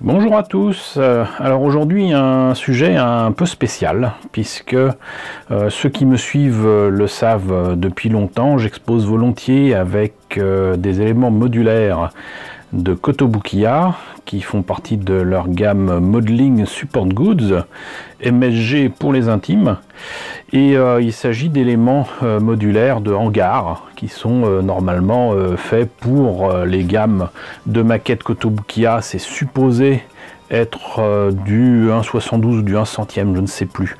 Bonjour à tous. Alors aujourd'hui un sujet un peu spécial puisque ceux qui me suivent le savent depuis longtemps, j'expose volontiers avec des éléments modulaires de Kotobukiya qui font partie de leur gamme Modeling Support Goods, MSG pour les intimes, et il s'agit d'éléments modulaires de hangar qui sont normalement faits pour les gammes de maquettes Kotobukiya. C'est supposé être du 1,72 ou du 1 centième, je ne sais plus.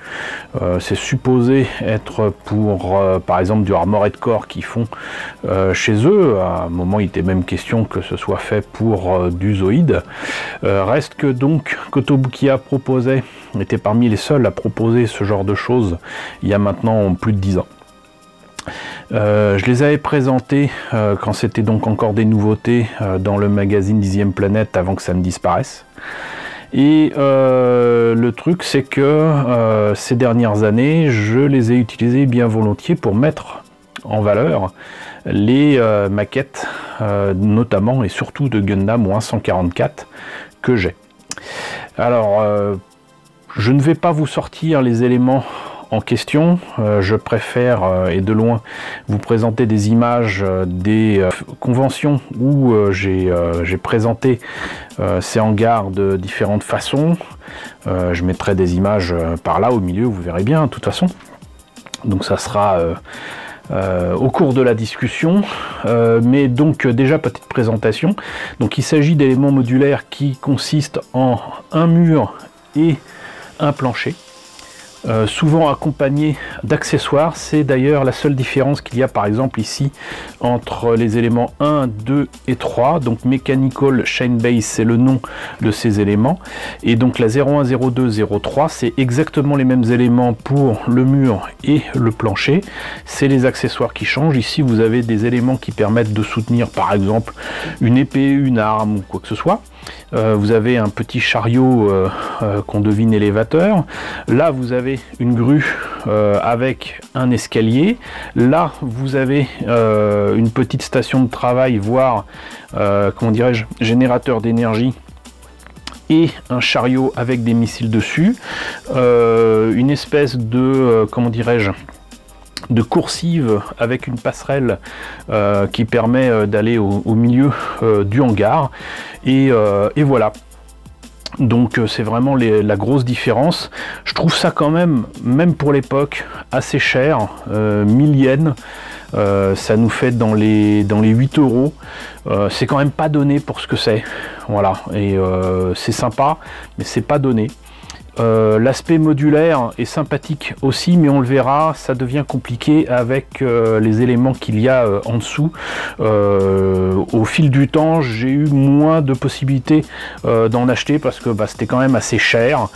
C'est supposé être pour, par exemple, du Armored Core qu'ils font chez eux. À un moment, il était même question que ce soit fait pour du Zoïde. Reste que donc, Kotobukiya était parmi les seuls à proposer ce genre de choses il y a maintenant plus de 10 ans. Je les avais présentés quand c'était donc encore des nouveautés dans le magazine 10e Planète avant que ça ne disparaisse. Et le truc c'est que ces dernières années je les ai utilisés bien volontiers pour mettre en valeur les maquettes notamment et surtout de Gundam 144 que j'ai. Alors je ne vais pas vous sortir les éléments en question, je préfère et de loin vous présenter des images des conventions où j'ai présenté ces hangars de différentes façons. Je mettrai des images par là au milieu, vous verrez bien de toute façon. Donc ça sera au cours de la discussion, mais donc déjà petite présentation. Donc il s'agit d'éléments modulaires qui consistent en un mur et un plancher. Souvent accompagné d'accessoires. C'est d'ailleurs la seule différence qu'il y a par exemple ici entre les éléments 1, 2 et 3. Donc Mechanical Chain Base, c'est le nom de ces éléments, et donc la 01, 02, 03 c'est exactement les mêmes éléments pour le mur et le plancher. C'est les accessoires qui changent. Ici vous avez des éléments qui permettent de soutenir par exemple une épée, une arme ou quoi que ce soit. Vous avez un petit chariot qu'on devine élévateur. Là vous avez une grue avec un escalier. Là vous avez une petite station de travail, voire comment dirais-je, générateur d'énergie, et un chariot avec des missiles dessus. Une espèce de comment dirais-je, de coursive avec une passerelle qui permet d'aller au milieu du hangar, et voilà. Donc c'est vraiment la grosse différence. Je trouve ça quand même pour l'époque assez cher, 1000 yens, ça nous fait dans les 8 euros. C'est quand même pas donné pour ce que c'est, voilà, et c'est sympa mais c'est pas donné. L'aspect modulaire est sympathique aussi, mais on le verra, ça devient compliqué avec les éléments qu'il y a en dessous. Au fil du temps, j'ai eu moins de possibilités d'en acheter parce que c'était quand même assez cher,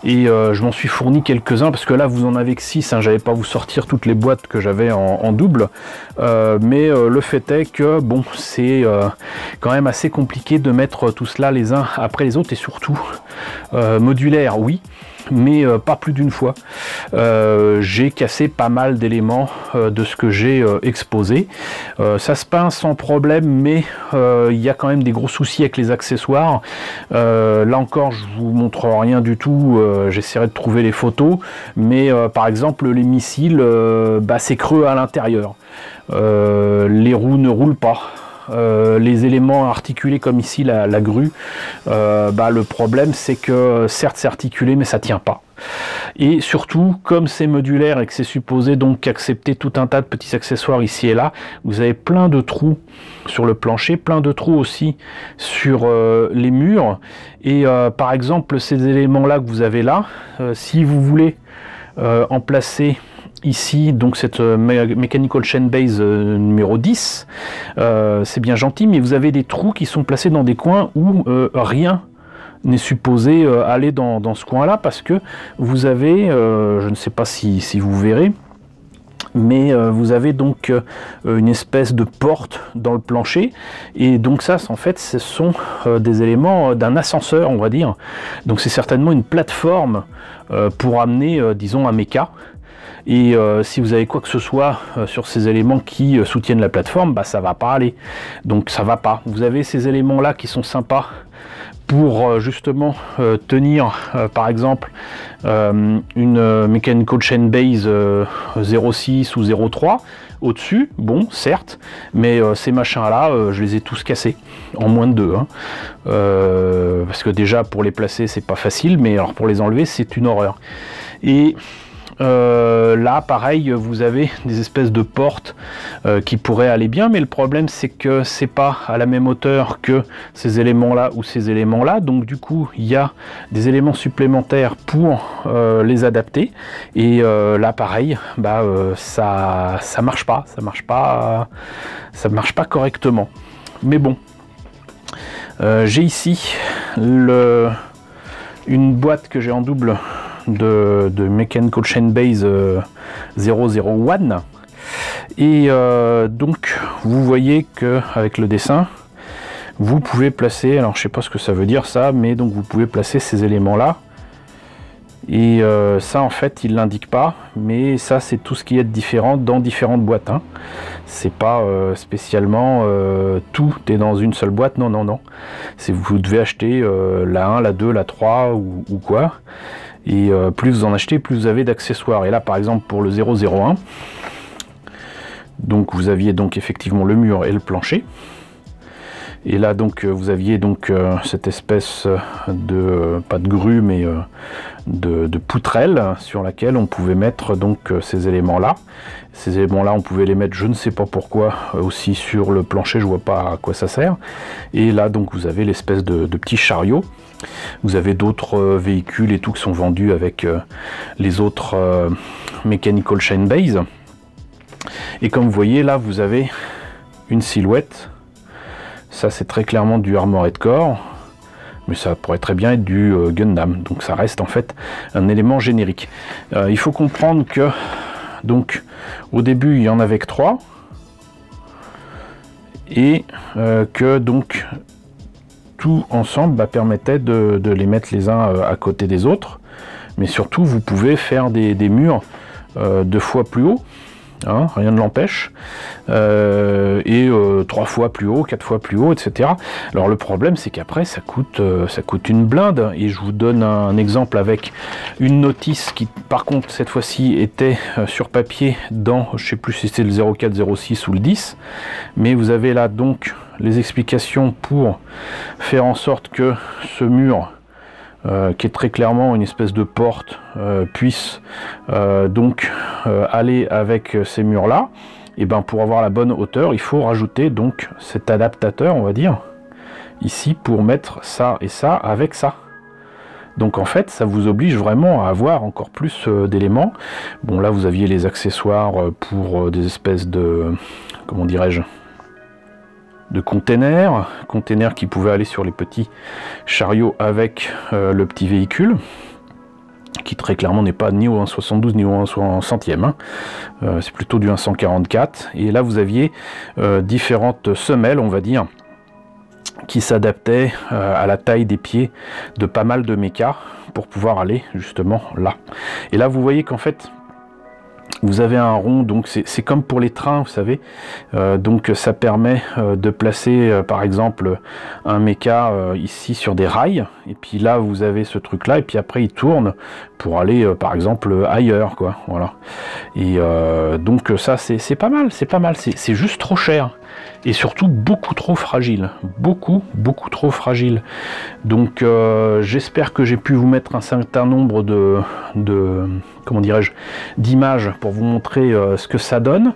et je m'en suis fourni quelques-uns parce que là vous en avez que 6, hein, j'allais pas vous sortir toutes les boîtes que j'avais en double, mais le fait est que bon, c'est quand même assez compliqué de mettre tout cela les uns après les autres, et surtout modulaire oui, mais pas plus d'une fois. J'ai cassé pas mal d'éléments de ce que j'ai exposé. Ça se peint sans problème, mais il y a quand même des gros soucis avec les accessoires. Là encore, je vous montre rien du tout, j'essaierai de trouver les photos, mais par exemple les missiles, c'est creux à l'intérieur, les roues ne roulent pas. Les éléments articulés comme ici la grue, le problème c'est que certes c'est articulé mais ça tient pas, et surtout comme c'est modulaire et que c'est supposé donc accepter tout un tas de petits accessoires ici et là, vous avez plein de trous sur le plancher, plein de trous aussi sur les murs, et par exemple ces éléments là que vous avez là, si vous voulez en placer ici, donc cette Mechanical Chain Base numéro 10, c'est bien gentil, mais vous avez des trous qui sont placés dans des coins où rien n'est supposé aller dans ce coin là, parce que vous avez, je ne sais pas si vous verrez, mais vous avez donc une espèce de porte dans le plancher, et donc ça en fait ce sont des éléments d'un ascenseur, on va dire. Donc c'est certainement une plateforme pour amener disons un méca. Et si vous avez quoi que ce soit sur ces éléments qui soutiennent la plateforme, ça va pas aller. Donc ça va pas. Vous avez ces éléments là qui sont sympas pour justement tenir par exemple une Mechanical Chain Base 0.6 ou 0.3 au-dessus, bon certes, mais ces machins là je les ai tous cassés en moins de 2 hein. Parce que déjà pour les placer c'est pas facile, mais alors pour les enlever c'est une horreur. Et là pareil vous avez des espèces de portes qui pourraient aller bien, mais le problème c'est que c'est pas à la même hauteur que ces éléments là ou ces éléments là, donc du coup il y a des éléments supplémentaires pour les adapter, et là pareil bah ça marche pas correctement. Mais bon, j'ai ici une boîte que j'ai en double de Mechanical Chain Base 001, et donc vous voyez que avec le dessin vous pouvez placer, alors je sais pas ce que ça veut dire ça, mais donc vous pouvez placer ces éléments là, et ça en fait il l'indique pas, mais ça c'est tout ce qui est différent dans différentes boîtes hein. C'est pas spécialement tout est dans une seule boîte, non non non, c'est vous devez acheter la 1, la 2, la 3 ou quoi. Et plus vous en achetez, plus vous avez d'accessoires. Et là par exemple pour le 001, donc vous aviez donc effectivement le mur et le plancher. Et là donc vous aviez donc cette espèce de, pas de grue, mais de poutrelle sur laquelle on pouvait mettre donc ces éléments là. Ces éléments là on pouvait les mettre, je ne sais pas pourquoi, aussi sur le plancher, je vois pas à quoi ça sert. Et là donc vous avez l'espèce de petit chariot. Vous avez d'autres véhicules et tout qui sont vendus avec les autres Mechanical Chain Base. Et comme vous voyez là vous avez une silhouette. Ça c'est très clairement du Armored Core, mais ça pourrait très bien être du Gundam, donc ça reste en fait un élément générique. Il faut comprendre que donc au début il y en avait que 3, et que donc tout ensemble permettait de les mettre les uns à côté des autres, mais surtout vous pouvez faire des murs 2 fois plus haut. Hein, rien ne l'empêche, et 3 fois plus haut, 4 fois plus haut, etc. Alors le problème c'est qu'après ça coûte une blinde, et je vous donne un exemple avec une notice qui par contre cette fois-ci était sur papier dans, je sais plus si c'était le 04, 06 ou le 10, mais vous avez là donc les explications pour faire en sorte que ce mur qui est très clairement une espèce de porte puisse donc aller avec ces murs là. Et ben pour avoir la bonne hauteur il faut rajouter donc cet adaptateur, on va dire ici, pour mettre ça et ça avec ça. Donc en fait ça vous oblige vraiment à avoir encore plus d'éléments. Bon là vous aviez les accessoires pour des espèces de, comment dirais-je, de containers qui pouvaient aller sur les petits chariots avec le petit véhicule, qui très clairement n'est pas ni au 1,72 ni au 1 centième, hein. C'est plutôt du 1,144. Et là vous aviez différentes semelles, on va dire, qui s'adaptaient à la taille des pieds de pas mal de mechas pour pouvoir aller justement là. Et là vous voyez qu'en fait vous avez un rond, donc c'est comme pour les trains, vous savez, donc ça permet de placer par exemple un mecha ici sur des rails, et puis là vous avez ce truc là, et puis après il tourne pour aller par exemple ailleurs, quoi, voilà. Et donc ça c'est pas mal, c'est juste trop cher, et surtout beaucoup trop fragile, beaucoup trop fragile. Donc j'espère que j'ai pu vous mettre un certain nombre de comment dirais-je, d'images pour vous montrer ce que ça donne.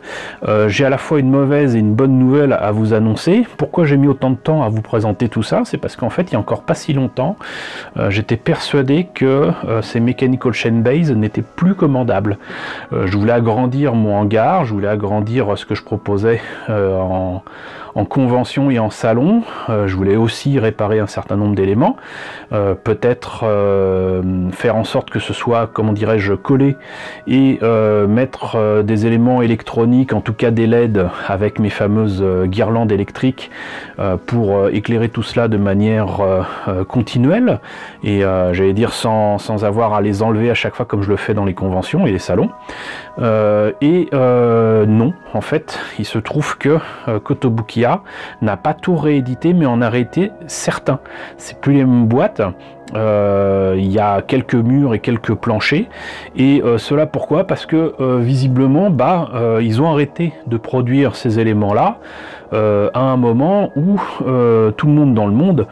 J'ai à la fois une mauvaise et une bonne nouvelle à vous annoncer. Pourquoi j'ai mis autant de temps à vous présenter tout ça? C'est parce qu'en fait il y a encore pas si longtemps j'étais persuadé que ces Mechanical Chain Base n'étaient plus commandables. Je voulais agrandir mon hangar, je voulais agrandir ce que je proposais en convention et en salon. Je voulais aussi réparer un certain nombre d'éléments, peut-être faire en sorte que ce soit, comment dirais-je, collé, et mettre des éléments électroniques, en tout cas des LED avec mes fameuses guirlandes électriques pour éclairer tout cela de manière continuelle, et j'allais dire sans avoir à les enlever à chaque fois comme je le fais dans les conventions et les salons. Non, en fait il se trouve que Kotobukiya Kotobukiya n'a pas tout réédité, mais en a réédité certains. C'est plus les mêmes boîtes. Il y a quelques murs et quelques planchers, et cela pourquoi? Parce que visiblement ils ont arrêté de produire ces éléments là à un moment où tout le monde dans le monde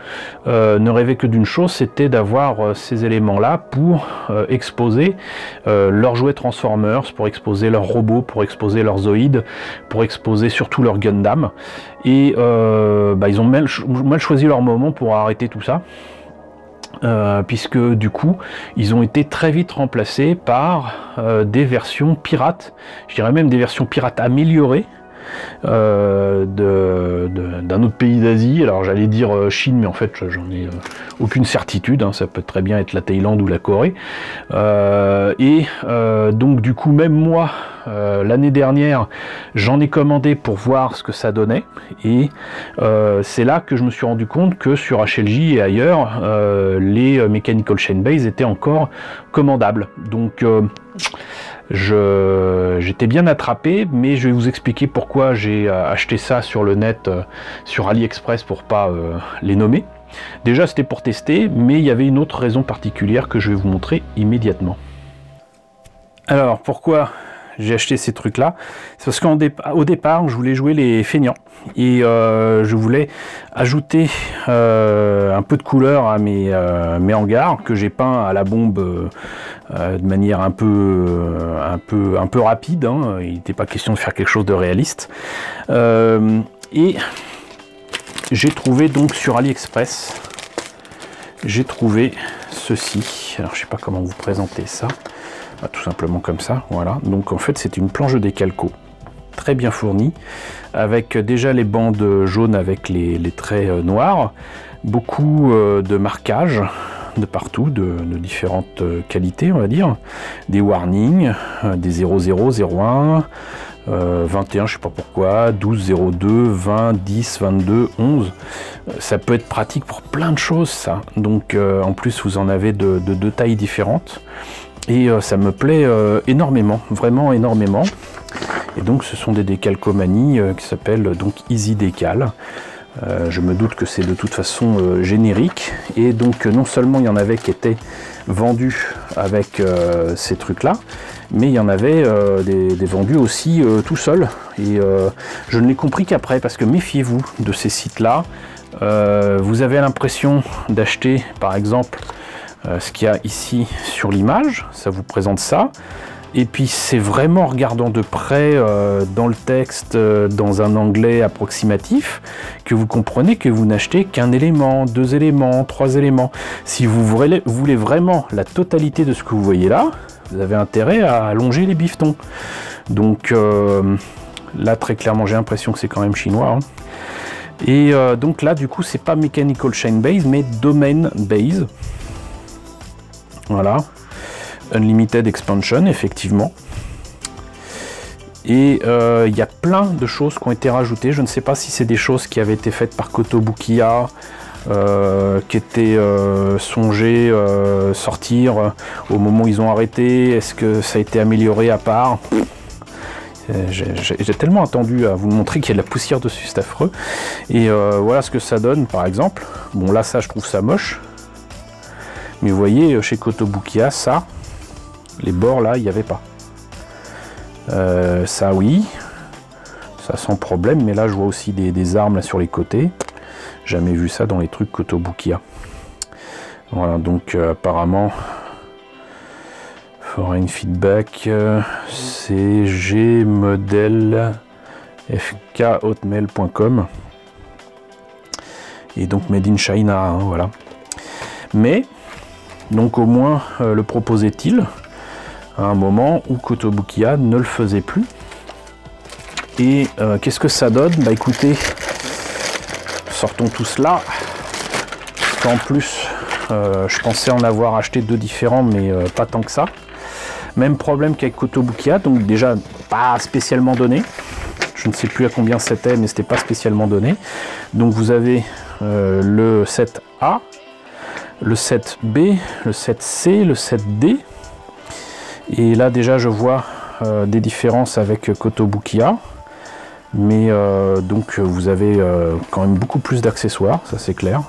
ne rêvait que d'une chose, c'était d'avoir ces éléments là pour exposer leurs jouets Transformers, pour exposer leurs robots, pour exposer leurs Zoïdes, pour exposer surtout leurs Gundam, et ils ont mal choisi leur moment pour arrêter tout ça. Puisque du coup ils ont été très vite remplacés par des versions pirates, je dirais même des versions pirates améliorées d'un autre pays d'Asie. Alors j'allais dire Chine, mais en fait j'en ai aucune certitude, hein. Ça peut très bien être la Thaïlande ou la Corée, donc du coup même moi l'année dernière j'en ai commandé pour voir ce que ça donnait, et c'est là que je me suis rendu compte que sur HLJ et ailleurs les Mechanical Chain Base étaient encore commandables. Donc j'étais bien attrapé, mais je vais vous expliquer pourquoi j'ai acheté ça sur le net, sur AliExpress, pour pas les nommer. Déjà c'était pour tester, mais il y avait une autre raison particulière que je vais vous montrer immédiatement. Alors pourquoi j'ai acheté ces trucs là? C'est parce qu'au départ je voulais jouer les feignants, et je voulais ajouter un peu de couleur à mes hangars que j'ai peints à la bombe de manière un peu rapide, hein. Il n'était pas question de faire quelque chose de réaliste, et j'ai trouvé donc sur AliExpress, j'ai trouvé ceci. Alors je sais pas comment vous présenter ça. Tout simplement comme ça, voilà. Donc en fait c'est une planche de décalco très bien fournie, avec déjà les bandes jaunes avec les traits noirs, beaucoup de marquages de partout, de différentes qualités, on va dire, des warnings, des 00, 01, 21, je sais pas pourquoi, 12, 02, 20, 10, 22, 11. Ça peut être pratique pour plein de choses, ça. Donc en plus vous en avez de deux tailles différentes. Et ça me plaît énormément, vraiment énormément. Et donc ce sont des décalcomanies qui s'appellent donc Easy Décal. Je me doute que c'est de toute façon générique. Et donc non seulement il y en avait qui étaient vendus avec ces trucs là, mais il y en avait des vendus aussi tout seul. Et je ne l'ai compris qu'après, parce que méfiez-vous de ces sites là. Vous avez l'impression d'acheter par exemple ce qu'il y a ici sur l'image, ça vous présente ça, et puis c'est vraiment en regardant de près dans le texte, dans un anglais approximatif, que vous comprenez que vous n'achetez qu'un élément, 2 éléments, 3 éléments. Si vous voulez vraiment la totalité de ce que vous voyez là, vous avez intérêt à allonger les bifetons. Donc là très clairement j'ai l'impression que c'est quand même chinois, hein. Et donc là du coup c'est pas Mechanical Chain Base mais Domain Base. Voilà, Unlimited Expansion, effectivement. Et il y a plein de choses qui ont été rajoutées. Je ne sais pas si c'est des choses qui avaient été faites par Kotobukiya, qui étaient songées sortir au moment où ils ont arrêté. Est-ce que ça a été amélioré à part? J'ai tellement attendu à vous montrer qu'il y a de la poussière dessus, c'est affreux. Et voilà ce que ça donne, par exemple. Bon, là, ça, je trouve ça moche. Mais vous voyez, chez Kotobukiya, ça, les bords là, il n'y avait pas. Ça, oui, ça sans problème, mais là, je vois aussi des armes là sur les côtés. Jamais vu ça dans les trucs Kotobukiya. Voilà, donc apparemment, foreign feedback, CG modèle fk@hotmail.com, et donc made in China, hein, voilà. Mais donc au moins le proposait-il à un moment où Kotobukiya ne le faisait plus. Et qu'est-ce que ça donne? Bah écoutez, sortons tout cela. En plus, je pensais en avoir acheté 2 différents, mais pas tant que ça. Même problème qu'avec Kotobukiya, donc déjà pas spécialement donné. Je ne sais plus à combien c'était, mais c'était pas spécialement donné. Donc vous avez le 7A, le 7B, le 7C, le 7D. Et là déjà je vois des différences avec Kotobukiya. Mais donc vous avez quand même beaucoup plus d'accessoires, ça c'est clair.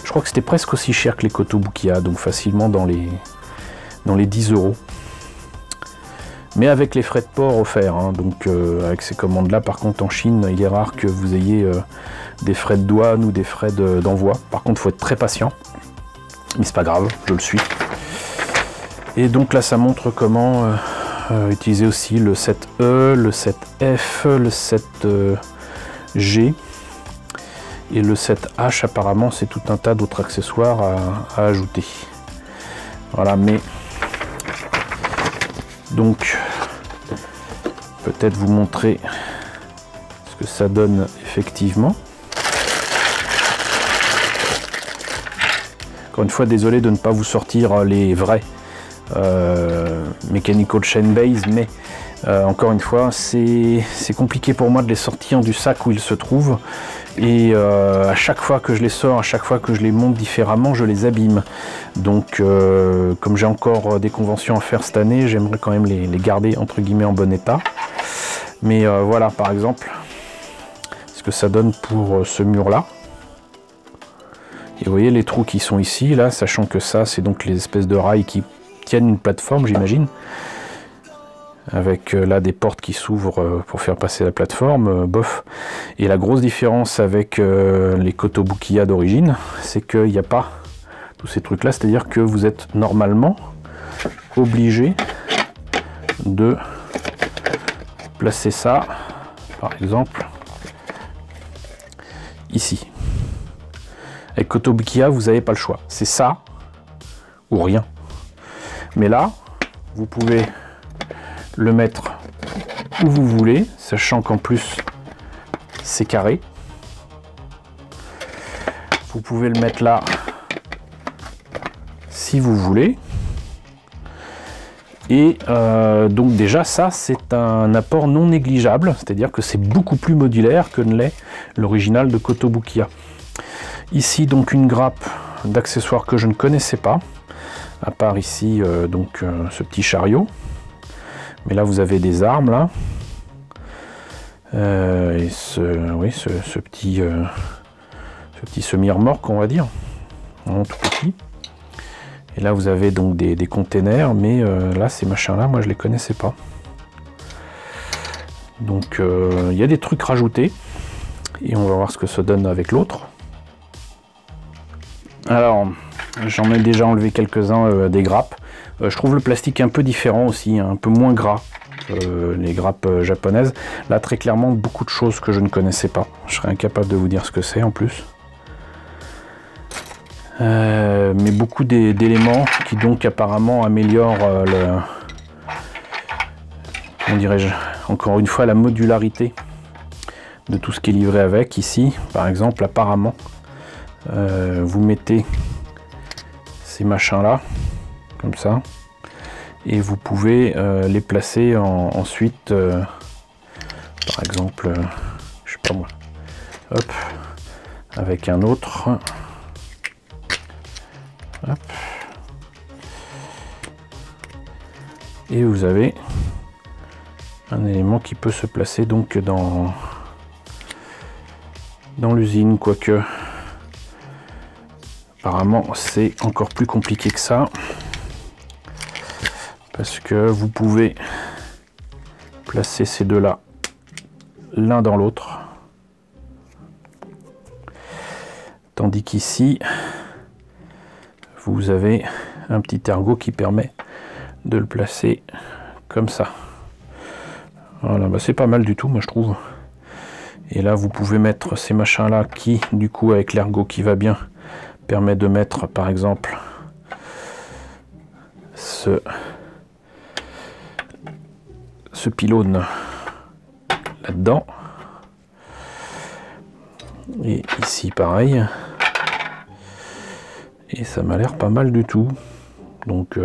Je crois que c'était presque aussi cher que les Kotobukiya, donc facilement dans les 10 €. Mais avec les frais de port offerts, hein, donc avec ces commandes là, par contre en Chine, il est rare que vous ayez des frais de douane ou des frais d'envoi. Par contre, il faut être très patient, mais c'est pas grave, je le suis. Et donc là, ça montre comment utiliser aussi le 7E, le 7F, le 7G et le 7H. Apparemment, c'est tout un tas d'autres accessoires à ajouter. Voilà, mais donc peut-être vous montrer ce que ça donne effectivement. Encore une fois, désolé de ne pas vous sortir les vrais Mechanical Chain Base, mais encore une fois, c'est compliqué pour moi de les sortir du sac où ils se trouvent. Et à chaque fois que je les sors, à chaque fois que je les monte différemment, je les abîme. Donc comme j'ai encore des conventions à faire cette année, j'aimerais quand même les garder entre guillemets en bon état. Mais voilà, par exemple, ce que ça donne pour ce mur là. Et vous voyez les trous qui sont ici, là, sachant que ça, c'est donc les espèces de rails qui tiennent une plateforme, j'imagine. Avec là des portes qui s'ouvrent pour faire passer la plateforme, bof. Et la grosse différence avec les Kotobukiya d'origine, c'est qu'il n'y a pas tous ces trucs là, c'est-à-dire que vous êtes normalement obligé de placer ça, par exemple, ici. Avec Kotobukiya, vous n'avez pas le choix, c'est ça ou rien. Mais là, vous pouvez le mettre où vous voulez, sachant qu'en plus c'est carré. Vous pouvez le mettre là si vous voulez. Et donc déjà ça, c'est un apport non négligeable, c'est-à-dire que c'est beaucoup plus modulaire que ne l'est l'original de Kotobukiya. Ici donc une grappe d'accessoires que je ne connaissais pas, à part ici donc ce petit chariot. Mais là vous avez des armes là, et ce petit semi-remorque, on va dire, vraiment tout petit. Et là vous avez donc des containers, mais là ces machins là, moi je les connaissais pas. Donc il y a des trucs rajoutés, et on va voir ce que ça donne avec l'autre. Alors j'en ai déjà enlevé quelques-uns des grappes. Je trouve le plastique un peu différent aussi, un peu moins gras, les grappes japonaises. Là, très clairement, beaucoup de choses que je ne connaissais pas. Je serais incapable de vous dire ce que c'est en plus. Mais beaucoup d'éléments qui donc apparemment améliorent comment dirais-je, encore une fois, la modularité de tout ce qui est livré avec. Ici, par exemple, apparemment, vous mettez ces machins-là, comme ça, et vous pouvez les placer ensuite, par exemple, je sais pas moi, hop, avec un autre, hop, et vous avez un élément qui peut se placer donc dans l'usine, quoique apparemment c'est encore plus compliqué que ça, parce que vous pouvez placer ces deux là l'un dans l'autre, tandis qu'ici vous avez un petit ergot qui permet de le placer comme ça. Voilà, bah c'est pas mal du tout, moi je trouve. Et là vous pouvez mettre ces machins là qui, du coup, avec l'ergot qui va bien, permet de mettre par exemple ce pylône là-dedans, et ici pareil, et ça m'a l'air pas mal du tout. Donc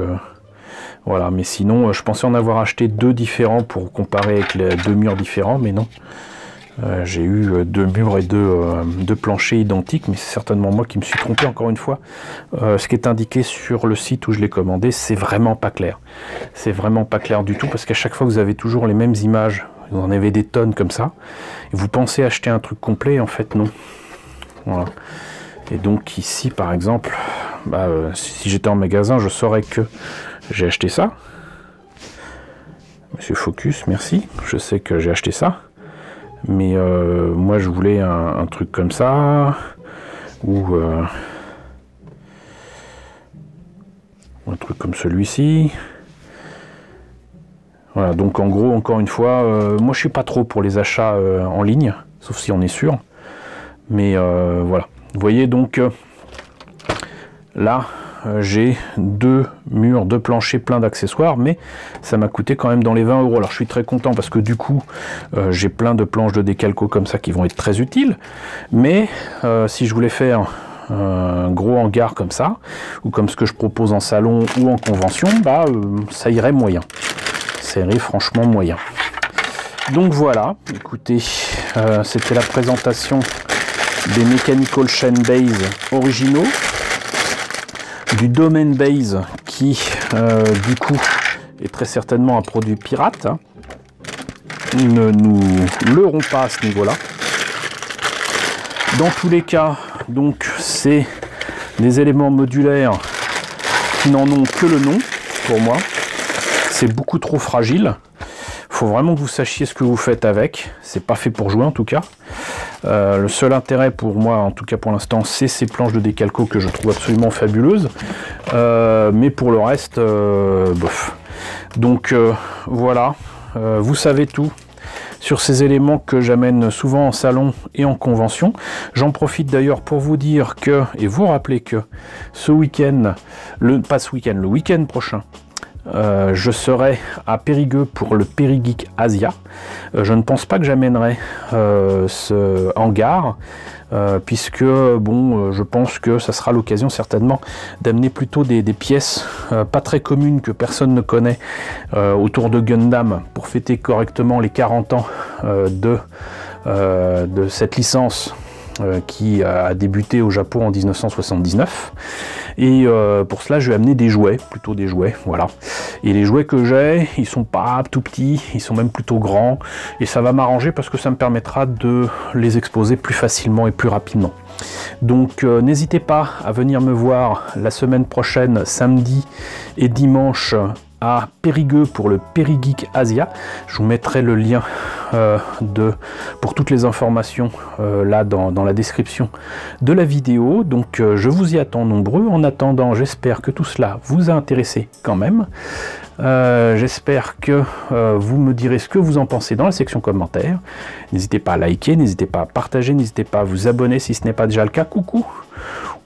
voilà, mais sinon je pensais en avoir acheté deux différents pour comparer avec les deux murs différents, mais non. J'ai eu deux murs et deux planchers identiques, mais c'est certainement moi qui me suis trompé encore une fois. Ce qui est indiqué sur le site où je l'ai commandé, c'est vraiment pas clair. C'est vraiment pas clair du tout, parce qu'à chaque fois vous avez toujours les mêmes images Vous en avez des tonnes comme ça. Et vous pensez acheter un truc complet, en fait non. Voilà. Et donc ici par exemple, si j'étais en magasin, je saurais que j'ai acheté ça. Monsieur Focus, merci. Je sais que j'ai acheté ça. Mais moi je voulais un truc comme ça. Ou un truc comme celui-ci. Voilà, donc en gros, encore une fois, moi je suis pas trop pour les achats en ligne, sauf si on est sûr. Mais voilà. Vous voyez donc là, j'ai 2 murs, 2 planchers pleins d'accessoires, mais ça m'a coûté quand même dans les 20 €. Alors je suis très content parce que du coup, j'ai plein de planches de décalco comme ça qui vont être très utiles. Mais si je voulais faire un gros hangar comme ça, ou comme ce que je propose en salon ou en convention, ça irait moyen. Ça irait franchement moyen. Donc voilà, écoutez, c'était la présentation des Mechanical Chain Base originaux, du Domain Base qui du coup est très certainement un produit pirate, hein. Ne nous leurrons pas à ce niveau-là. Dans tous les cas, donc c'est des éléments modulaires qui n'en ont que le nom pour moi. C'est beaucoup trop fragile. Faut vraiment que vous sachiez ce que vous faites avec. C'est pas fait pour jouer en tout cas. Le seul intérêt pour moi, en tout cas pour l'instant, c'est ces planches de décalco que je trouve absolument fabuleuses. Mais pour le reste, bof. Donc voilà, vous savez tout sur ces éléments que j'amène souvent en salon et en convention. J'en profite d'ailleurs pour vous dire que, et vous rappeler que ce week-end, pas ce week-end, le week-end prochain, je serai à Périgueux pour le Périgeek Asia. Je ne pense pas que j'amènerai ce hangar, puisque bon, je pense que ça sera l'occasion certainement d'amener plutôt des pièces pas très communes que personne ne connaît autour de Gundam pour fêter correctement les 40 ans de cette licence qui a débuté au Japon en 1979. Et pour cela, je vais amener des jouets, plutôt des jouets, voilà. Et les jouets que j'ai, ils sont pas tout petits, ils sont même plutôt grands. Et ça va m'arranger parce que ça me permettra de les exposer plus facilement et plus rapidement. Donc n'hésitez pas à venir me voir la semaine prochaine, samedi et dimanche, à Périgueux pour le Périgeek Asia. Je vous mettrai le lien pour toutes les informations là dans la description de la vidéo. Donc je vous y attends nombreux. En attendant, j'espère que tout cela vous a intéressé quand même. J'espère que vous me direz ce que vous en pensez dans la section commentaires. N'hésitez pas à liker, n'hésitez pas à partager, n'hésitez pas à vous abonner si ce n'est pas déjà le cas. Coucou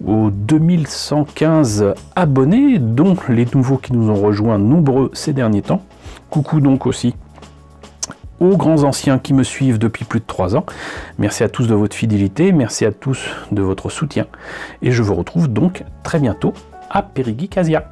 aux 2115 abonnés, dont les nouveaux qui nous ont rejoints nombreux ces derniers temps. Coucou donc aussi aux grands anciens qui me suivent depuis plus de 3 ans. Merci à tous de votre fidélité, merci à tous de votre soutien. Et je vous retrouve donc très bientôt à Périgeek Asia.